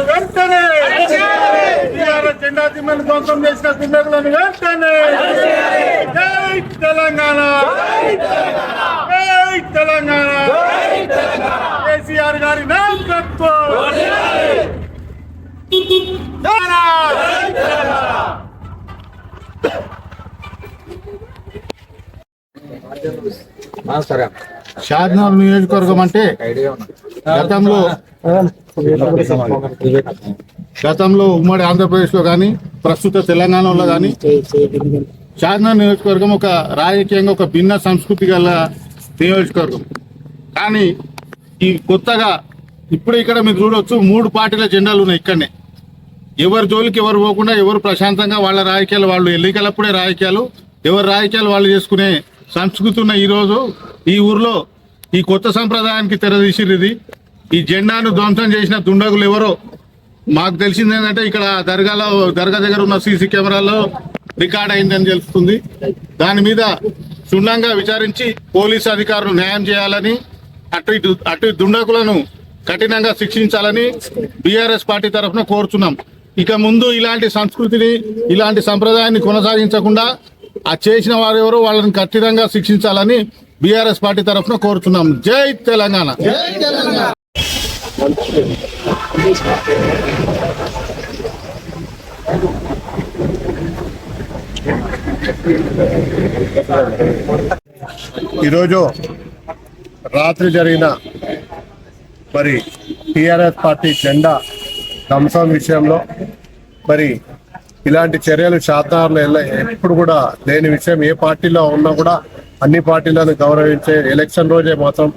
వెంటనే జెండా దిమ్మను ధ్వంసం చేసిన దుండగులను వెంటనే జై తెలంగాణ, జై తెలంగాణ, కేసీఆర్ గారి నాయకత్వం. షాద్నగర్ నియోజకవర్గం అంటే గతంలో ఉమ్మడి ఆంధ్రప్రదేశ్లో కానీ ప్రస్తుత తెలంగాణలో కానీ షాద్నగర్ నియోజకవర్గం ఒక రాజకీయంగా ఒక భిన్న సంస్కృతి గల నియోజకవర్గం. కానీ ఈ కొత్తగా ఇప్పుడు ఇక్కడ మీరు చూడవచ్చు 3 పార్టీల జెండాలు ఉన్నాయి ఇక్కడనే. ఎవరి జోలికి ఎవరు పోకుండా ఎవరు ప్రశాంతంగా వాళ్ళ రాజకీయాలు వాళ్ళు, ఎన్నికలప్పుడే రాజకీయాలు, ఎవరి రాజకీయాలు వాళ్ళు చేసుకునే సంస్కృతి ఉన్న ఈరోజు ఈ ఊర్లో ఈ కొత్త సంప్రదాయానికి తెరదీసిరిది. ఈ జెండాను ధ్వంసం చేసిన దుండగులు ఎవరో మాకు తెలిసింది ఏంటంటే ఇక్కడ దర్గా దగ్గర ఉన్న సీసీ కెమెరాల్లో రికార్డ్ అయిందని తెలుస్తుంది. దాని మీద క్షుణ్ణంగా విచారించి పోలీసు అధికారులు న్యాయం చేయాలని, అటు దుండగులను కఠినంగా శిక్షించాలని బీఆర్ఎస్ పార్టీ తరఫున కోరుతున్నాం. ఇక ముందు ఇలాంటి సంస్కృతిని, ఇలాంటి సంప్రదాయాన్ని కొనసాగించకుండా ఆ చేసిన వారు ఎవరో వాళ్ళని కఠినంగా శిక్షించాలని బీఆర్ఎస్ పార్టీ తరఫున కోరుతున్నాం. జై తెలంగాణ. ఈరోజు రాత్రి జరిగిన మరి టీఆర్ఎస్ పార్టీ జెండా ధ్వంసం విషయంలో మరి ఇలాంటి చర్యలు షాద్నగర్లో ఎప్పుడు కూడా లేని విషయం. ఏ పార్టీలో ఉన్నా కూడా అన్ని పార్టీలను గౌరవించే ఎలక్షన్ రోజే మాత్రం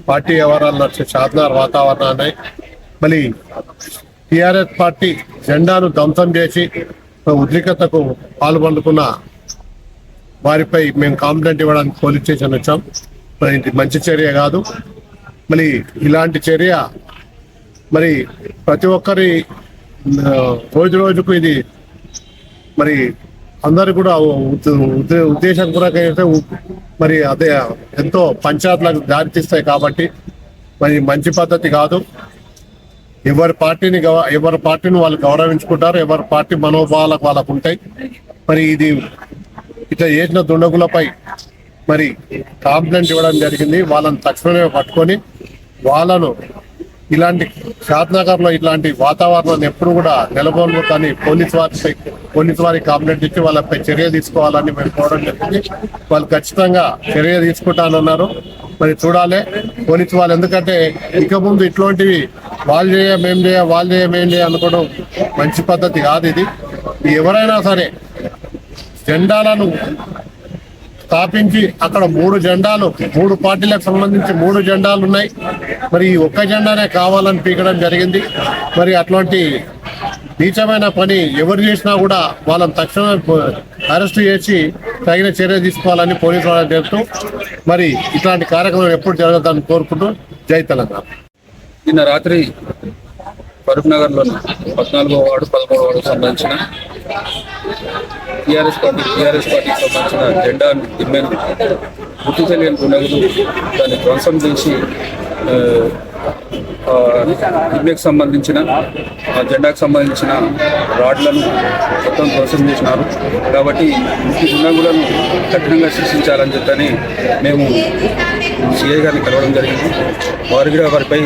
పార్టీ వ్యవహారాలు నడిచే షాద్నగర్ వాతావరణాన్ని మరి టీఆర్ఎస్ పార్టీ జెండాను ధ్వంసం చేసి ఉద్రిక్తతకు పాల్పండుకున్న వారిపై మేము కంప్లైంట్ ఇవ్వడానికి పోలీస్ స్టేషన్ వచ్చాం. మరి ఇది మంచి చర్య కాదు. మరి ఇలాంటి చర్య మరి ప్రతి ఒక్కరి రోజుకు ఇది మరి అందరు కూడా ఉద్దేశం కూడా మరి అదే ఎంతో పంచాయతీలకు దారితీస్తాయి. కాబట్టి మరి మంచి పద్ధతి కాదు. ఎవరి పార్టీని వాళ్ళు గౌరవించుకుంటారు, ఎవరి పార్టీ మనోభావాలకు వాళ్ళకు ఉంటాయి. మరి ఇది ఇట్లా చేసిన దుండగులపై మరి కంప్లైంట్ ఇవ్వడం జరిగింది. వాళ్ళని తక్షణమే పట్టుకొని వాళ్ళను ఇలాంటి షాద్నగర్లో ఇట్లాంటి వాతావరణాన్ని ఎప్పుడు కూడా నెలకొల్పుతాని పోలీసు వారికి కంప్లైంట్ ఇచ్చి వాళ్ళపై చర్య తీసుకోవాలని మేము కోరడం జరిగింది. వాళ్ళు ఖచ్చితంగా చర్య తీసుకుంటానన్నారు. మరి చూడాలి పోలీసు వాళ్ళు, ఎందుకంటే ఇక ముందు ఇట్లాంటివి వాళ్ళు మేం చేయ అనుకోవడం మంచి పద్ధతి కాదు. ఇది ఎవరైనా సరే జెండాలను స్థాపించి అక్కడ 3 పార్టీలకు సంబంధించి 3 జెండాలు ఉన్నాయి. మరి ఒక్క జెండానే కావాలని పీకడం జరిగింది. మరి అట్లాంటి నీచమైన పని ఎవరు చేసినా కూడా వాళ్ళని తక్షణమే అరెస్టు చేసి తగిన చర్య తీసుకోవాలని పోలీసు వాళ్ళని చెప్తూ మరి ఇట్లాంటి కార్యక్రమం ఎప్పుడు జరగదని కోరుకుంటూ జై తెలంగాణ. నిన్న రాత్రి ఫరూక్ నగర్లోని 14వ వార్డు 13వ వార్డుకు సంబంధించిన టీఆర్ఎస్ పార్టీకి సంబంధించిన జెండా దిమ్మెను గుర్తు తెలియని దుండగులు దాన్ని ధ్వంసం చేసి దిమ్మెకు సంబంధించిన జెండాకు సంబంధించిన రాడ్లను మొత్తం ధ్వంసం చేసినారు. కాబట్టి ఈ దుండగులను కఠినంగా శిక్షించాలని చెప్పని మేము సిఐ గారిని కలవడం జరిగింది. వారు కూడా వారిపై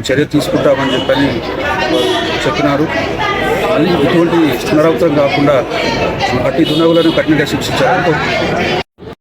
చర్య తీసుకుంటామని చెప్పని చెప్పినారు. ఇటువంటి పునరావృతం కాకుండా అట్టి దుండగులను కఠినంగా శిక్షించాలని